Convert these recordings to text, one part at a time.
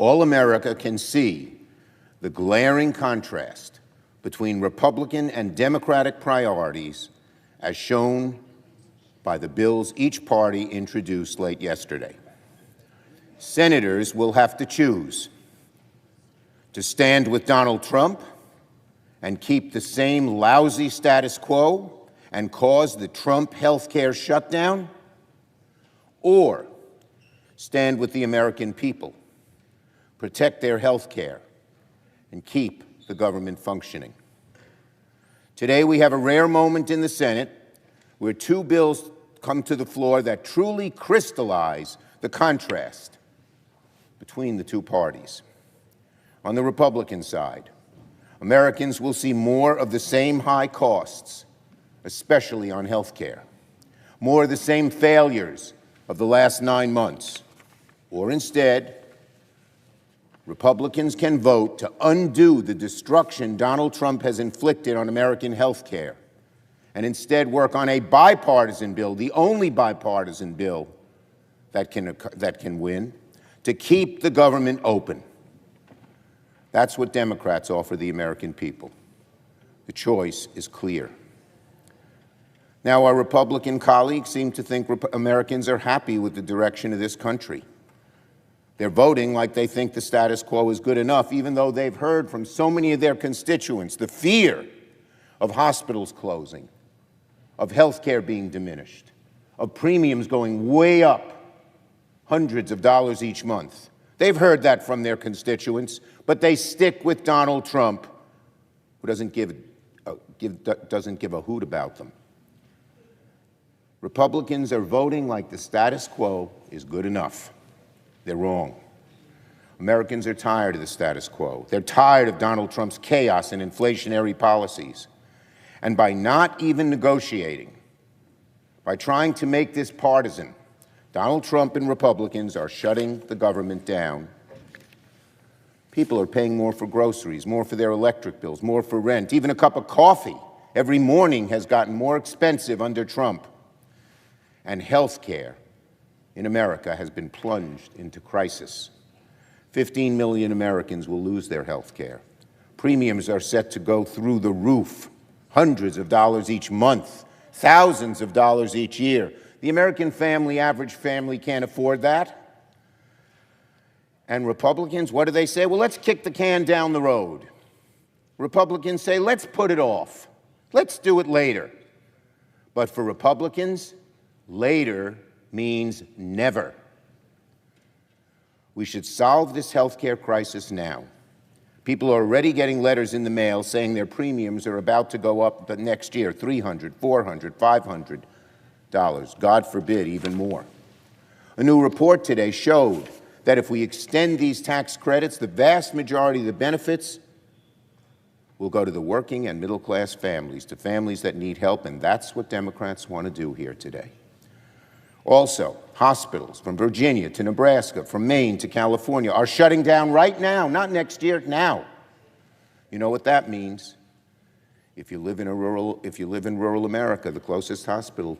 all America can see the glaring contrast between Republican and Democratic priorities as shown by the bills each party introduced late yesterday. Senators will have to choose to stand with Donald Trump and keep the same lousy status quo and cause the Trump healthcare shutdown, or stand with the American people, protect their health care, and keep the government functioning. Today, we have a rare moment in the Senate where two bills come to the floor that truly crystallize the contrast between the two parties. On the Republican side, Americans will see more of the same high costs, especially on health care, more of the same failures of the last 9 months, or instead, Republicans can vote to undo the destruction Donald Trump has inflicted on American health care and instead work on a bipartisan bill, the only bipartisan bill that can win, to keep the government open. That's what Democrats offer the American people. The choice is clear. Now, our Republican colleagues seem to think Americans are happy with the direction of this country. They're voting like they think the status quo is good enough, even though they've heard from so many of their constituents the fear of hospitals closing, of health care being diminished, of premiums going way up, hundreds of dollars each month. They've heard that from their constituents, but they stick with Donald Trump, who doesn't give a hoot about them. Republicans are voting like the status quo is good enough. They're wrong. Americans are tired of the status quo. They're tired of Donald Trump's chaos and inflationary policies. And by not even negotiating, by trying to make this partisan, Donald Trump and Republicans are shutting the government down. People are paying more for groceries, more for their electric bills, more for rent. Even a cup of coffee every morning has gotten more expensive under Trump. And health care in America has been plunged into crisis. 15 million Americans will lose their health care. Premiums are set to go through the roof, hundreds of dollars each month, thousands of dollars each year. The American family, average family, can't afford that. And Republicans, what do they say? Well, let's kick the can down the road. Republicans say, let's put it off. Let's do it later. But for Republicans, later means never. We should solve this health care crisis now. People are already getting letters in the mail saying their premiums are about to go up the next year, $300, $400, $500. God forbid, even more. A new report today showed that if we extend these tax credits, the vast majority of the benefits will go to the working and middle-class families, to families that need help, and that's what Democrats want to do here today. Also, hospitals from Virginia to Nebraska, from Maine to California are shutting down right now, not next year, now. You know what that means? If you live in rural America, the closest hospital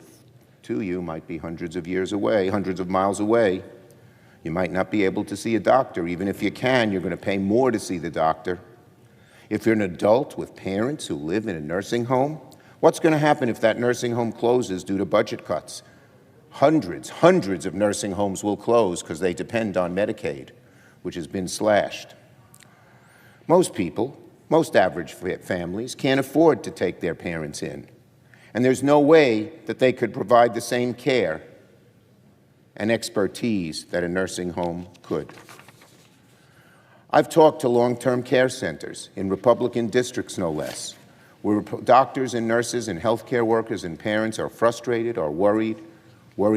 to you might be hundreds of miles away. You might not be able to see a doctor. Even if you can, you're going to pay more to see the doctor. If you're an adult with parents who live in a nursing home, what's going to happen if that nursing home closes due to budget cuts? Hundreds of nursing homes will close because they depend on Medicaid, which has been slashed. Most people, most average families, can't afford to take their parents in. And there's no way that they could provide the same care and expertise that a nursing home could. I've talked to long-term care centers in Republican districts, no less, where doctors and nurses and healthcare workers and parents are frustrated or worry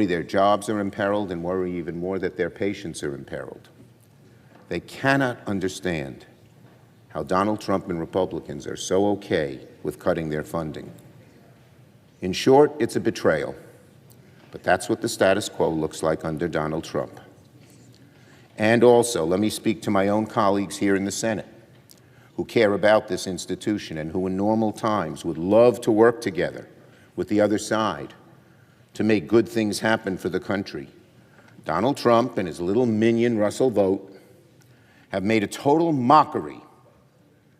their jobs are imperiled, and worry even more that their patients are imperiled. They cannot understand how Donald Trump and Republicans are so okay with cutting their funding. In short, it's a betrayal. But that's what the status quo looks like under Donald Trump. And also, let me speak to my own colleagues here in the Senate who care about this institution and who in normal times would love to work together with the other side to make good things happen for the country. Donald Trump and his little minion, Russell Vogt, have made a total mockery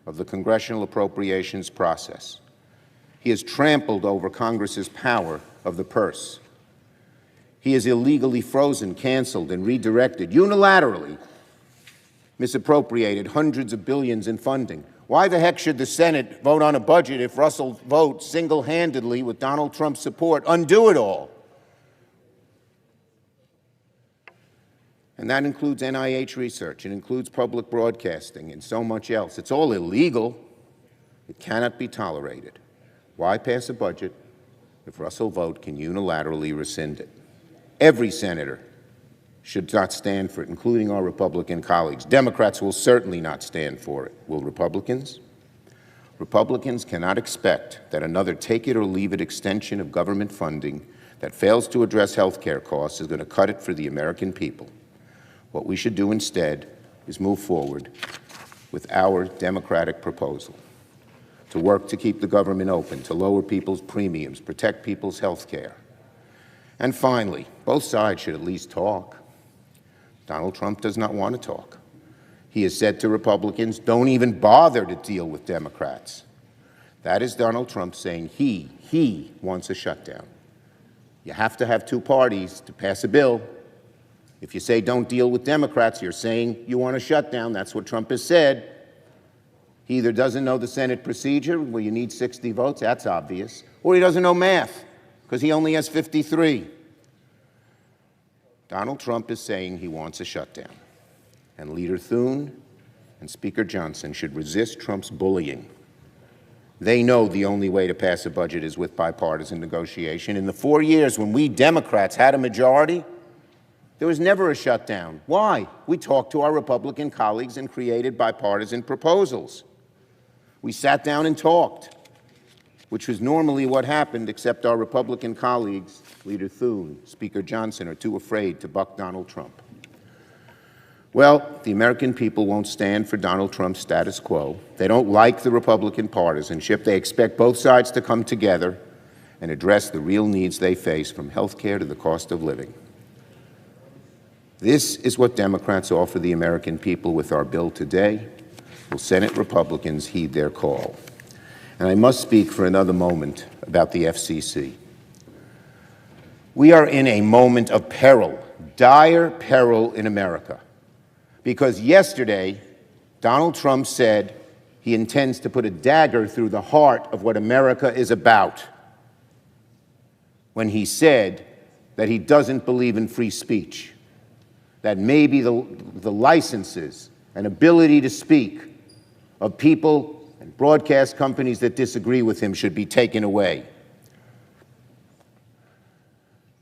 of the congressional appropriations process. He has trampled over Congress's power of the purse. He has illegally frozen, canceled, and redirected, unilaterally misappropriated hundreds of billions in funding. Why the heck should the Senate vote on a budget if Russell votes single-handedly with Donald Trump's support undo it all? And that includes NIH research, it includes public broadcasting, and so much else. It's all illegal. It cannot be tolerated. Why pass a budget if Russell Vogt can unilaterally rescind it? Every senator should not stand for it, including our Republican colleagues. Democrats will certainly not stand for it. Will Republicans? Republicans cannot expect that another take-it-or-leave-it extension of government funding that fails to address health care costs is going to cut it for the American people. What we should do instead is move forward with our Democratic proposal to work to keep the government open, to lower people's premiums, protect people's health care. And finally, both sides should at least talk. Donald Trump does not want to talk. He has said to Republicans, don't even bother to deal with Democrats. That is Donald Trump saying he wants a shutdown. You have to have two parties to pass a bill. If you say don't deal with Democrats, you're saying you want a shutdown. That's what Trump has said. He either doesn't know the Senate procedure, where you need 60 votes, that's obvious, or he doesn't know math, because he only has 53. Donald Trump is saying he wants a shutdown, and Leader Thune and Speaker Johnson should resist Trump's bullying. They know the only way to pass a budget is with bipartisan negotiation. In the 4 years when we Democrats had a majority, there was never a shutdown. Why? We talked to our Republican colleagues and created bipartisan proposals. We sat down and talked, which was normally what happened, except our Republican colleagues, Leader Thune, Speaker Johnson, are too afraid to buck Donald Trump. Well, the American people won't stand for Donald Trump's status quo. They don't like the Republican partisanship. They expect both sides to come together and address the real needs they face, from health care to the cost of living. This is what Democrats offer the American people with our bill today. Will Senate Republicans heed their call? And I must speak for another moment about the FCC. We are in a moment of peril, dire peril in America, because yesterday Donald Trump said he intends to put a dagger through the heart of what America is about when he said that he doesn't believe in free speech, that maybe the licenses and ability to speak of people and broadcast companies that disagree with him should be taken away.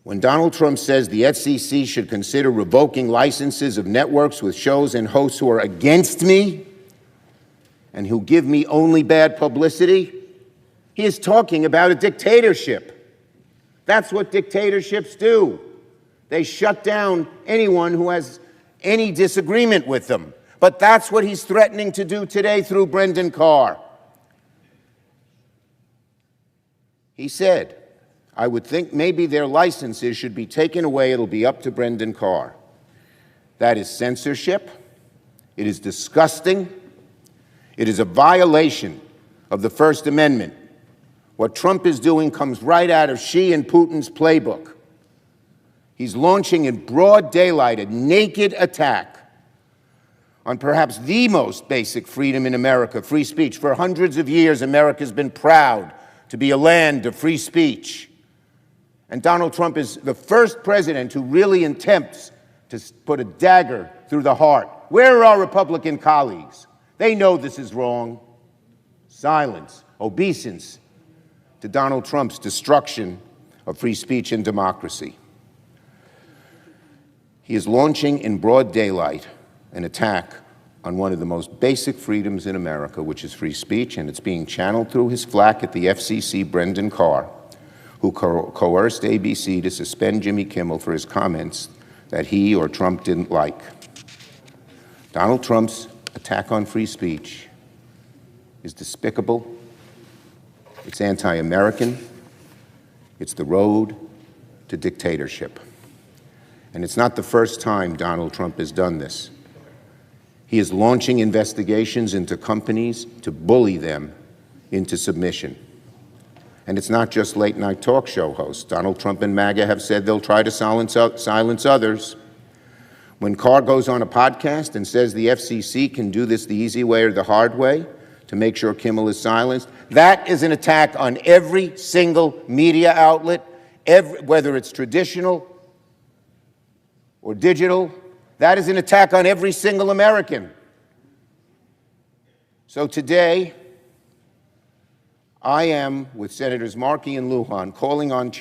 When Donald Trump says the FCC should consider revoking licenses of networks with shows and hosts who are against me and who give me only bad publicity, he is talking about a dictatorship. That's what dictatorships do. They shut down anyone who has any disagreement with them. But that's what he's threatening to do today through Brendan Carr. He said, I would think maybe their licenses should be taken away. It'll be up to Brendan Carr. That is censorship. It is disgusting. It is a violation of the First Amendment. What Trump is doing comes right out of Xi and Putin's playbook. He's launching in broad daylight a naked attack on perhaps the most basic freedom in America, free speech. For hundreds of years, America's been proud to be a land of free speech. And Donald Trump is the first president who really attempts to put a dagger through the heart. Where are our Republican colleagues? They know this is wrong. Silence, obeisance to Donald Trump's destruction of free speech and democracy. He is launching in broad daylight an attack on one of the most basic freedoms in America, which is free speech, and it's being channeled through his flack at the FCC, Brendan Carr, who coerced ABC to suspend Jimmy Kimmel for his comments that he or Trump didn't like. Donald Trump's attack on free speech is despicable. It's anti-American. It's the road to dictatorship. And it's not the first time Donald Trump has done this. He is launching investigations into companies to bully them into submission. And it's not just late-night talk show hosts. Donald Trump and MAGA have said they'll try to silence others. When Carr goes on a podcast and says the FCC can do this the easy way or the hard way to make sure Kimmel is silenced, that is an attack on every single media outlet, whether it's traditional or digital. That is an attack on every single American. So today, I am, with Senators Markey and Lujan, calling on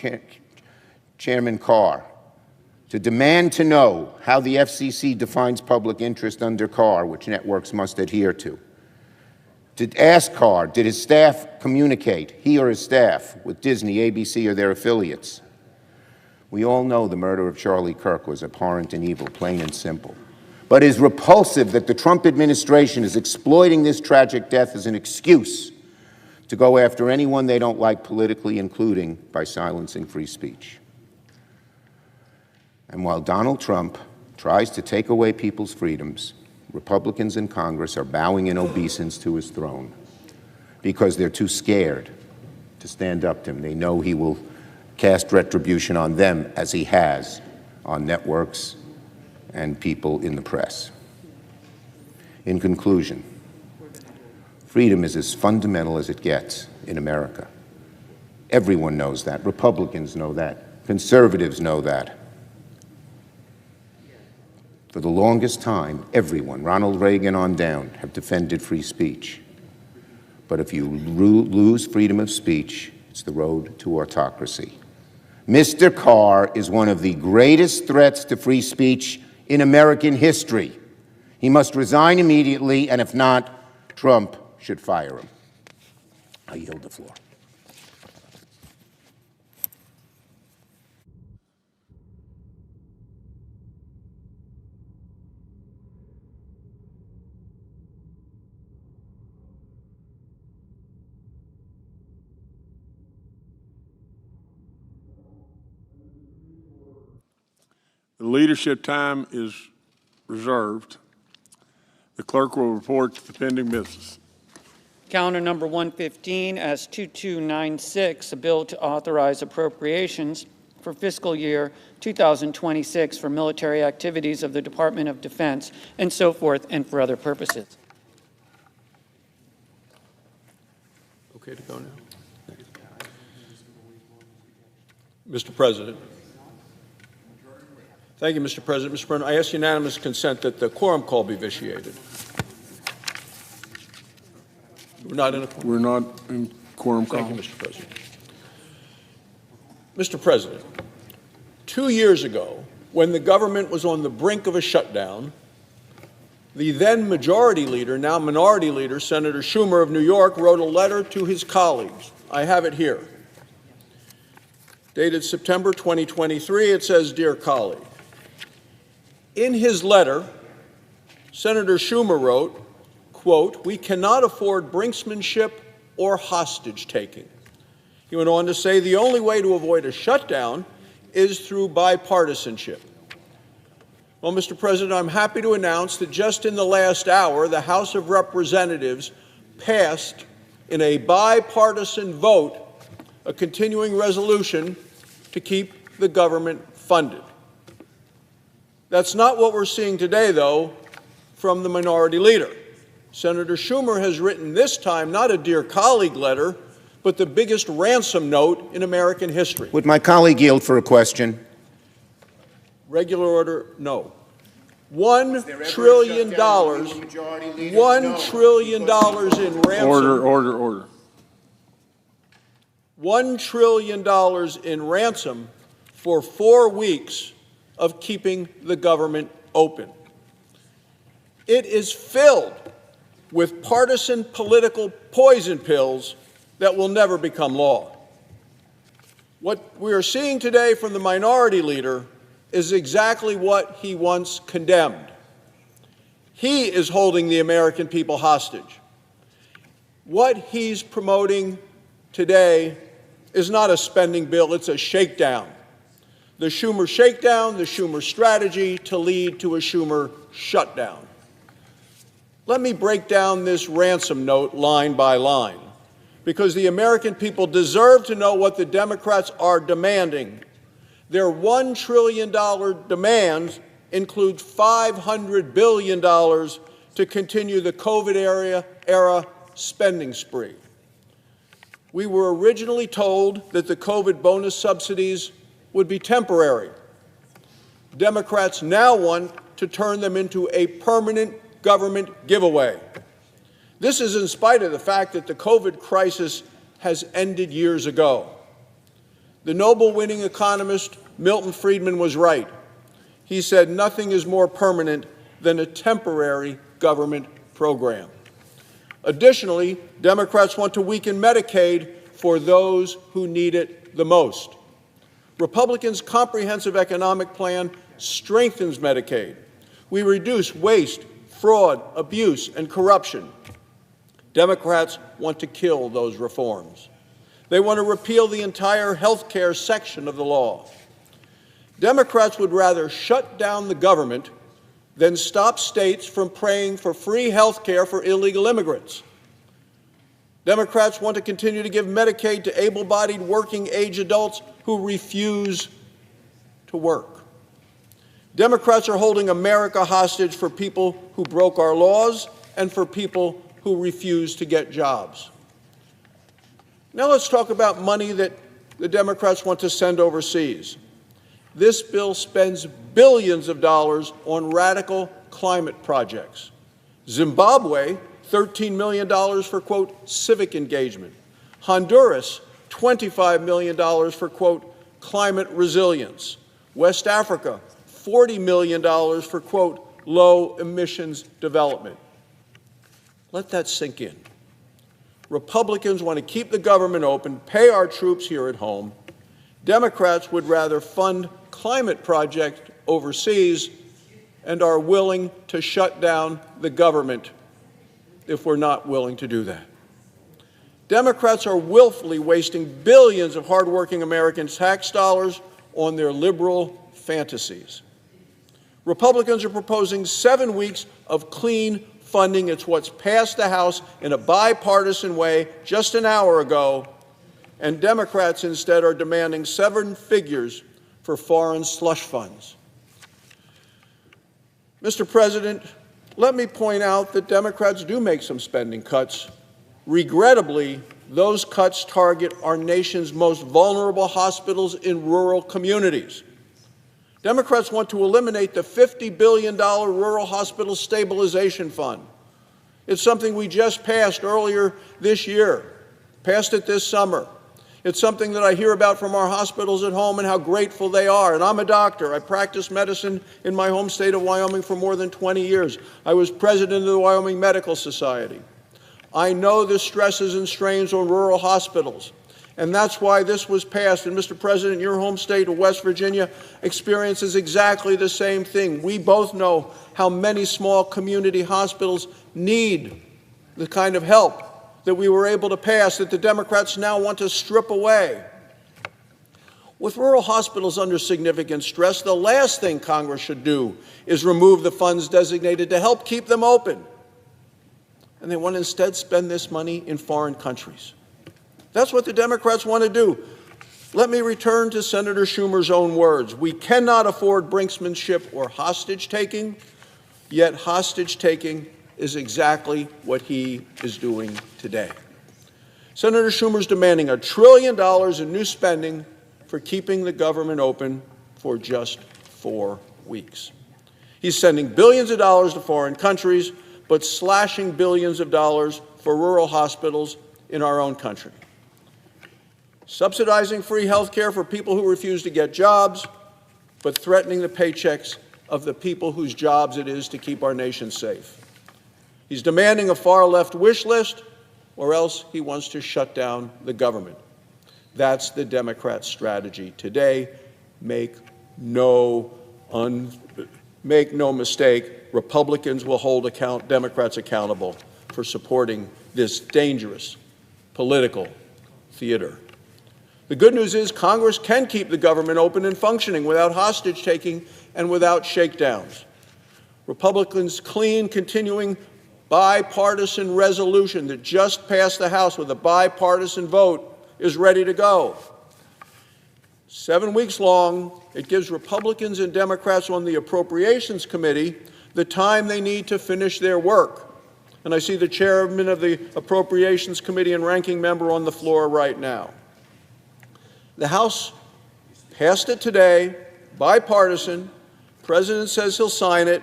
Chairman Carr to demand to know how the FCC defines public interest under Carr, which networks must adhere to ask Carr, did his staff communicate, he or his staff, with Disney, ABC, or their affiliates? We all know the murder of Charlie Kirk was abhorrent and evil, plain and simple. But it is repulsive that the Trump administration is exploiting this tragic death as an excuse to go after anyone they don't like politically, including by silencing free speech. And while Donald Trump tries to take away people's freedoms, Republicans in Congress are bowing in obeisance to his throne because they're too scared to stand up to him. They know he will cast retribution on them, as he has on networks and people in the press. In conclusion, freedom is as fundamental as it gets in America. Everyone knows that. Republicans know that. Conservatives know that. For the longest time, everyone, Ronald Reagan on down, have defended free speech. But if you lose freedom of speech, it's the road to autocracy. Mr. Carr is one of the greatest threats to free speech in American history. He must resign immediately, and if not, Trump should fire him. I yield the floor. The leadership time is reserved. The clerk will report the pending business. Calendar number 115 as 2296, a bill to authorize appropriations for fiscal year 2026 for military activities of the Department of Defense and so forth and for other purposes. Okay to go now? Mr. President. Thank you, Mr. President. Mr. President, I ask unanimous consent that the quorum call be vitiated. We're not in a quorum. We're not in quorum call. Thank you, Mr. President. Mr. President, 2 years ago, when the government was on the brink of a shutdown, the then Majority Leader, now Minority Leader, Senator Schumer of New York, wrote a letter to his colleagues. I have it here. Dated September 2023, it says, "Dear colleague." In his letter, Senator Schumer wrote, quote, "We cannot afford brinksmanship or hostage-taking." He went on to say, "The only way to avoid a shutdown is through bipartisanship." Well, Mr. President, I'm happy to announce that just in the last hour, the House of Representatives passed, in a bipartisan vote, a continuing resolution to keep the government funded. That's not what we're seeing today, though, from the Minority Leader. Senator Schumer has written this time not a dear colleague letter, but the biggest ransom note in American history. Would my colleague yield for a question? Regular order, no. $1 trillion, $1 trillion in ransom. Order. $1 trillion in ransom for 4 weeks of keeping the government open. It is filled with partisan political poison pills that will never become law. What we are seeing today from the Minority Leader is exactly what he once condemned. He is holding the American people hostage. What he's promoting today is not a spending bill, it's a shakedown. The Schumer shakedown, the Schumer strategy to lead to a Schumer shutdown. Let me break down this ransom note line by line, because the American people deserve to know what the Democrats are demanding. Their $1 trillion demands include $500 billion to continue the COVID era spending spree. We were originally told that the COVID bonus subsidies would be temporary. Democrats now want to turn them into a permanent government giveaway. This is in spite of the fact that the COVID crisis has ended years ago. The Nobel-winning economist Milton Friedman was right. He said nothing is more permanent than a temporary government program. Additionally, Democrats want to weaken Medicaid for those who need it the most. Republicans' comprehensive economic plan strengthens Medicaid. We reduce waste, fraud, abuse, and corruption. Democrats want to kill those reforms. They want to repeal the entire health care section of the law. Democrats would rather shut down the government than stop states from paying for free health care for illegal immigrants. Democrats want to continue to give Medicaid to able-bodied working-age adults who refuse to work. Democrats are holding America hostage for people who broke our laws and for people who refuse to get jobs. Now let's talk about money that the Democrats want to send overseas. This bill spends billions of dollars on radical climate projects. Zimbabwe, $13 million for, quote, civic engagement. Honduras, $25 million for, quote, climate resilience. West Africa, $40 million for, quote, low emissions development. Let that sink in. Republicans want to keep the government open, pay our troops here at home. Democrats would rather fund climate projects overseas and are willing to shut down the government if we're not willing to do that. Democrats are willfully wasting billions of hardworking American tax dollars on their liberal fantasies. Republicans are proposing 7 weeks of clean funding. It's what's passed the House in a bipartisan way just an hour ago, and Democrats instead are demanding 7 figures for foreign slush funds. Mr. President, let me point out that Democrats do make some spending cuts. Regrettably, those cuts target our nation's most vulnerable hospitals in rural communities. Democrats want to eliminate the $50 billion Rural Hospital Stabilization Fund. It's something we just passed earlier this year, passed it this summer. It's something that I hear about from our hospitals at home and how grateful they are. And I'm a doctor. I practiced medicine in my home state of Wyoming for more than 20 years. I was president of the Wyoming Medical Society. I know the stresses and strains on rural hospitals. And that's why this was passed. And Mr. President, your home state of West Virginia experiences exactly the same thing. We both know how many small community hospitals need the kind of help that we were able to pass, that the Democrats now want to strip away. With rural hospitals under significant stress, the last thing Congress should do is remove the funds designated to help keep them open. And they want to instead spend this money in foreign countries. That's what the Democrats want to do. Let me return to Senator Schumer's own words. We cannot afford brinksmanship or hostage-taking, yet hostage-taking is exactly what he is doing today. Senator Schumer's demanding $1 trillion in new spending for keeping the government open for just 4 weeks. He's sending billions of dollars to foreign countries, but slashing billions of dollars for rural hospitals in our own country. Subsidizing free health care for people who refuse to get jobs, but threatening the paychecks of the people whose jobs it is to keep our nation safe. He's demanding a far-left wish list, or else he wants to shut down the government. That's the Democrat strategy today. Make no mistake, Republicans will hold Democrats accountable for supporting this dangerous political theater. The good news is Congress can keep the government open and functioning without hostage-taking and without shakedowns. Republicans' clean, continuing bipartisan resolution that just passed the House with a bipartisan vote is ready to go. 7 weeks long, it gives Republicans and Democrats on the Appropriations Committee the time they need to finish their work. And I see the chairman of the Appropriations Committee and ranking member on the floor right now. The House passed it today, bipartisan. President says he'll sign it.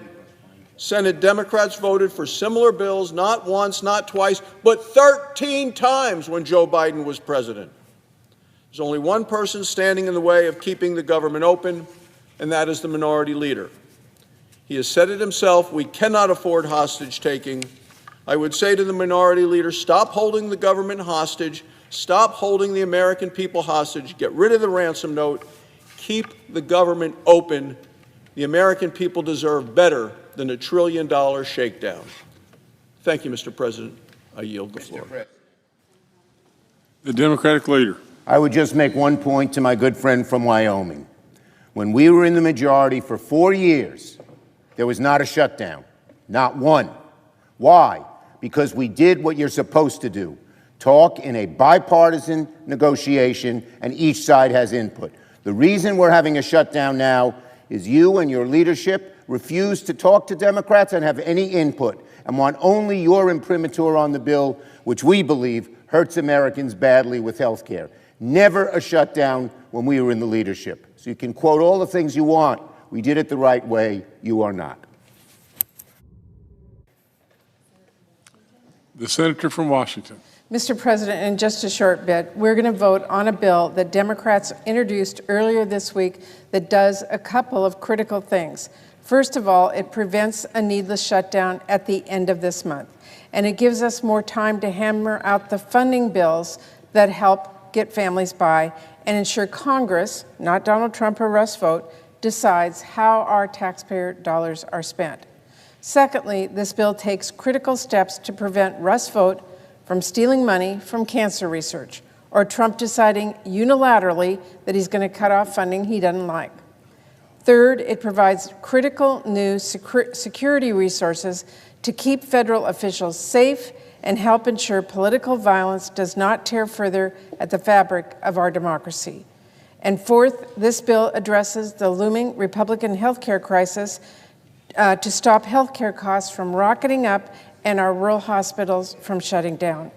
Senate Democrats voted for similar bills, not once, not twice, but 13 times when Joe Biden was president. There's only one person standing in the way of keeping the government open, and that is the minority leader. He has said it himself, we cannot afford hostage-taking. I would say to the minority leader, stop holding the government hostage, stop holding the American people hostage, get rid of the ransom note, keep the government open. The American people deserve better than a $1 trillion shakedown. Thank you, Mr. President. I yield the floor. The Democratic leader. I would just make one point to my good friend from Wyoming. When we were in the majority for 4 years, there was not a shutdown, not one. Why? Because we did what you're supposed to do. Talk in a bipartisan negotiation, and each side has input. The reason we're having a shutdown now is you and your leadership refuse to talk to Democrats and have any input, and want only your imprimatur on the bill, which we believe hurts Americans badly with health care. Never a shutdown when we were in the leadership. So you can quote all the things you want. We did it the right way. You are not. The senator from Washington. Mr. President, in just a short bit, we're going to vote on a bill that Democrats introduced earlier this week that does a couple of critical things. First of all, it prevents a needless shutdown at the end of this month, and it gives us more time to hammer out the funding bills that help get families by and ensure Congress, not Donald Trump or Russ Vought, decides how our taxpayer dollars are spent. Secondly, this bill takes critical steps to prevent Russ Vought from stealing money from cancer research, or Trump deciding unilaterally that he's going to cut off funding he doesn't like. Third, it provides critical new security resources to keep federal officials safe and help ensure political violence does not tear further at the fabric of our democracy. And fourth, this bill addresses the looming Republican health care crisis to stop health care costs from rocketing up and our rural hospitals from shutting down.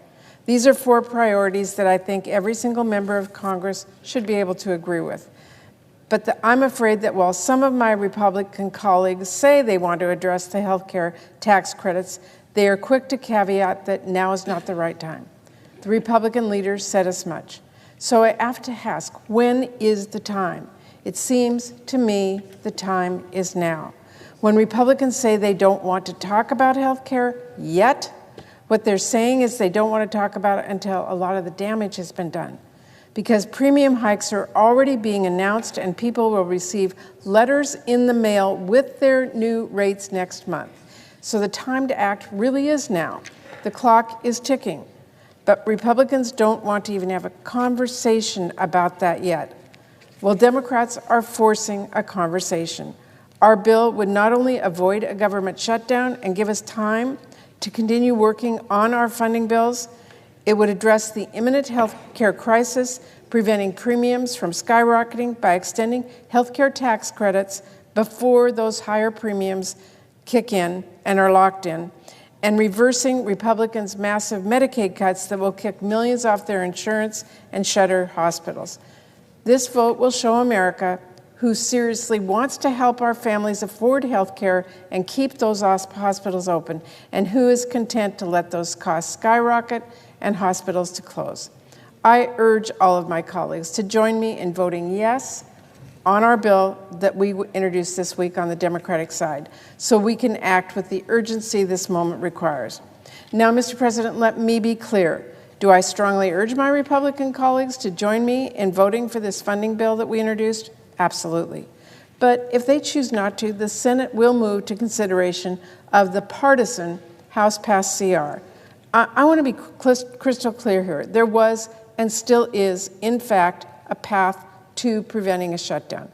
These are 4 priorities that I think every single member of Congress should be able to agree with. But I'm afraid that while some of my Republican colleagues say they want to address the health care tax credits, they are quick to caveat that now is not the right time. The Republican leaders said as much. So I have to ask, when is the time? It seems to me the time is now. When Republicans say they don't want to talk about health care yet, what they're saying is they don't want to talk about it until a lot of the damage has been done. Because premium hikes are already being announced and people will receive letters in the mail with their new rates next month. So the time to act really is now. The clock is ticking. But Republicans don't want to even have a conversation about that yet. Well, Democrats are forcing a conversation. Our bill would not only avoid a government shutdown and give us time to continue working on our funding bills, it would address the imminent health care crisis, preventing premiums from skyrocketing by extending health care tax credits before those higher premiums kick in and are locked in, and reversing Republicans' massive Medicaid cuts that will kick millions off their insurance and shutter hospitals. This vote will show America who seriously wants to help our families afford health care and keep those hospitals open, and who is content to let those costs skyrocket and hospitals to close. I urge all of my colleagues to join me in voting yes on our bill that we introduced this week on the Democratic side, so we can act with the urgency this moment requires. Now, Mr. President, let me be clear. Do I strongly urge my Republican colleagues to join me in voting for this funding bill that we introduced? Absolutely. But if they choose not to, the Senate will move to consideration of the partisan House-passed CR. I want to be crystal clear here. There was and still is, in fact, a path to preventing a shutdown.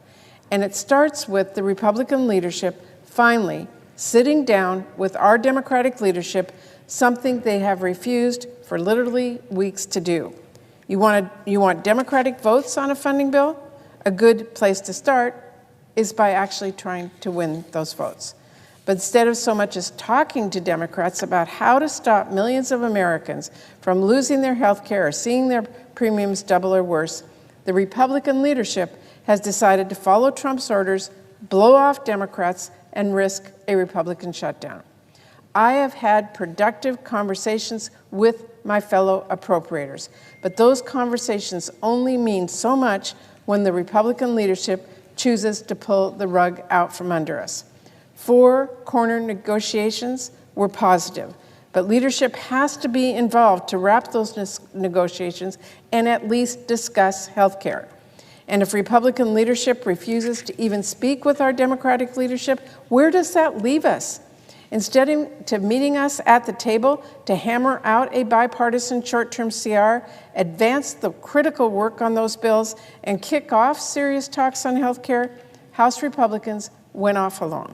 And it starts with the Republican leadership finally sitting down with our Democratic leadership, something they have refused for literally weeks to do. You want Democratic votes on a funding bill? A good place to start is by actually trying to win those votes. But instead of so much as talking to Democrats about how to stop millions of Americans from losing their health care or seeing their premiums double or worse, the Republican leadership has decided to follow Trump's orders, blow off Democrats, and risk a Republican shutdown. I have had productive conversations with my fellow appropriators, but those conversations only mean so much when the Republican leadership chooses to pull the rug out from under us. 4 corner negotiations were positive, but leadership has to be involved to wrap those negotiations and at least discuss health care. And if Republican leadership refuses to even speak with our Democratic leadership, where does that leave us? Instead of meeting us at the table to hammer out a bipartisan short-term CR, advance the critical work on those bills, and kick off serious talks on health care, House Republicans went off alone.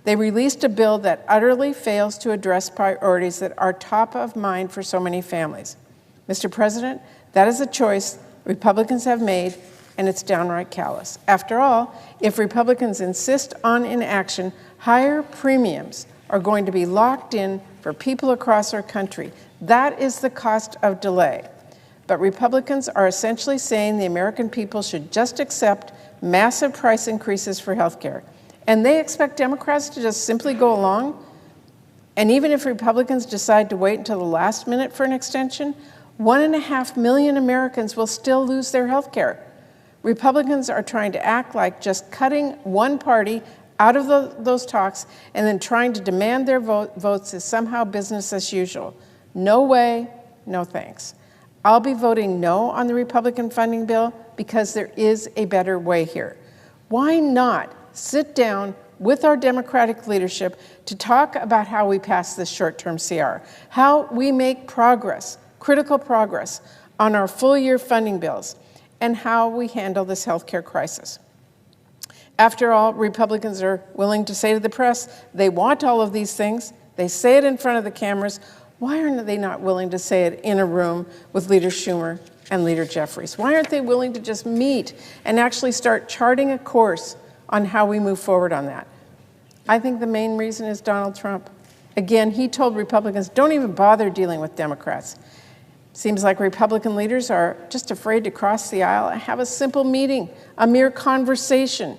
They released a bill that utterly fails to address priorities that are top of mind for so many families. Mr. President, that is a choice Republicans have made, and it's downright callous. After all, if Republicans insist on inaction, higher premiums are going to be locked in for people across our country. That is the cost of delay. But Republicans are essentially saying the American people should just accept massive price increases for health care. And they expect Democrats to just simply go along? And even if Republicans decide to wait until the last minute for an extension, 1.5 million Americans will still lose their health care. Republicans are trying to act like just cutting one party out of those talks and then trying to demand their votes is somehow business as usual. No way, no thanks. I'll be voting no on the Republican funding bill because there is a better way here. Why not sit down with our Democratic leadership to talk about how we pass this short-term CR, how we make progress, critical progress, on our full-year funding bills, and how we handle this healthcare crisis. After all, Republicans are willing to say to the press they want all of these things. They say it in front of the cameras. Why are they not willing to say it in a room with Leader Schumer and Leader Jeffries? Why aren't they willing to just meet and actually start charting a course on how we move forward on that? I think the main reason is Donald Trump. Again, he told Republicans, don't even bother dealing with Democrats. Seems like Republican leaders are just afraid to cross the aisle and have a simple meeting, a mere conversation,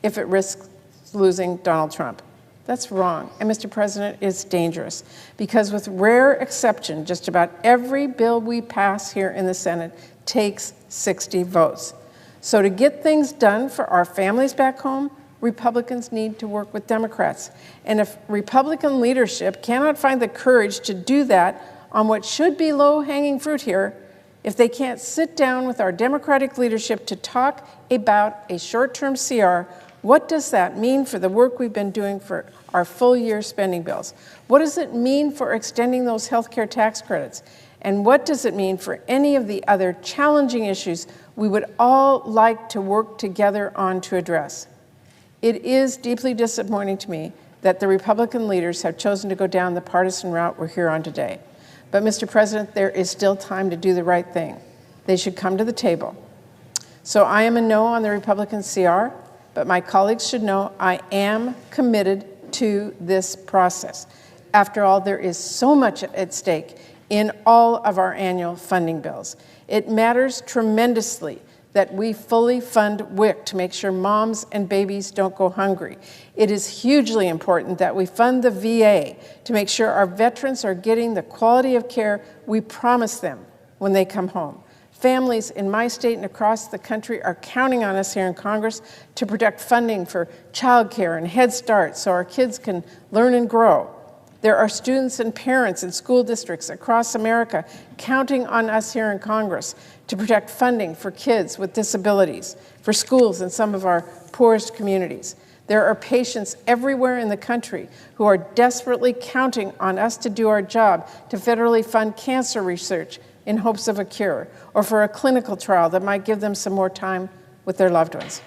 if it risks losing Donald Trump. That's wrong. And Mr. President, it's dangerous because with rare exception, just about every bill we pass here in the Senate takes 60 votes. So to get things done for our families back home, Republicans need to work with Democrats. And if Republican leadership cannot find the courage to do that on what should be low-hanging fruit here, if they can't sit down with our Democratic leadership to talk about a short-term CR, what does that mean for the work we've been doing for our full-year spending bills? What does it mean for extending those health care tax credits? And what does it mean for any of the other challenging issues we would all like to work together on to address? It is deeply disappointing to me that the Republican leaders have chosen to go down the partisan route we're here on today. But, Mr. President, there is still time to do the right thing. They should come to the table. So I am a no on the Republican CR, but my colleagues should know I am committed to this process. After all, there is so much at stake in all of our annual funding bills. It matters tremendously that we fully fund WIC to make sure moms and babies don't go hungry. It is hugely important that we fund the VA to make sure our veterans are getting the quality of care we promise them when they come home. Families in my state and across the country are counting on us here in Congress to protect funding for child care and Head Start so our kids can learn and grow. There are students and parents in school districts across America counting on us here in Congress to protect funding for kids with disabilities, for schools in some of our poorest communities. There are patients everywhere in the country who are desperately counting on us to do our job to federally fund cancer research in hopes of a cure, or for a clinical trial that might give them some more time with their loved ones.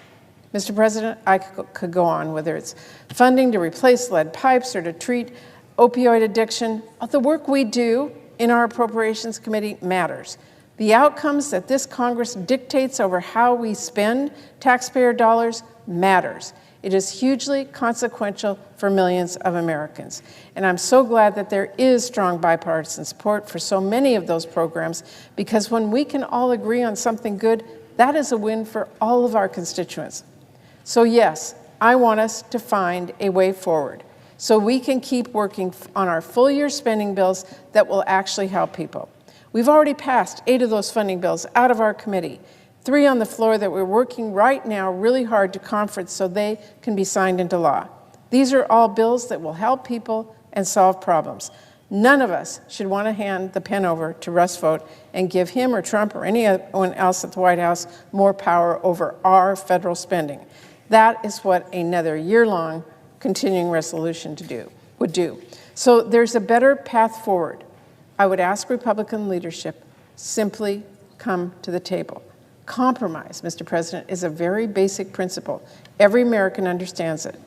Mr. President, I could go on, whether it's funding to replace lead pipes or to treat opioid addiction. The work we do in our Appropriations Committee matters. The outcomes that this Congress dictates over how we spend taxpayer dollars matters. It is hugely consequential for millions of Americans. And I'm so glad that there is strong bipartisan support for so many of those programs, because when we can all agree on something good, that is a win for all of our constituents. So yes, I want us to find a way forward so we can keep working on our full year spending bills that will actually help people. We've already passed 8 of those funding bills out of our committee, 3 on the floor that we're working right now really hard to conference so they can be signed into law. These are all bills that will help people and solve problems. None of us should want to hand the pen over to Russ Vought and give him or Trump or anyone else at the White House more power over our federal spending. That is what another year-long continuing resolution would do. So there's a better path forward. I would ask Republican leadership, simply come to the table. Compromise, Mr. President, is a very basic principle. Every American understands it.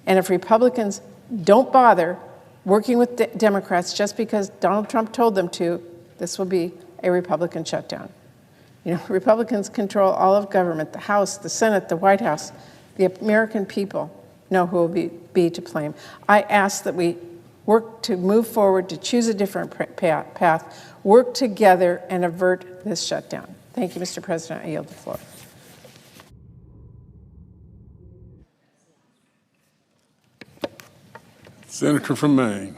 And if Republicans don't bother working with Democrats just because Donald Trump told them to, this will be a Republican shutdown. You know, Republicans control all of government, the House, the Senate, the White House. The American people know who will be to blame. I ask that we work to move forward, to choose a different path, work together, and avert this shutdown. Thank you, Mr. President. I yield the floor. Senator from Maine.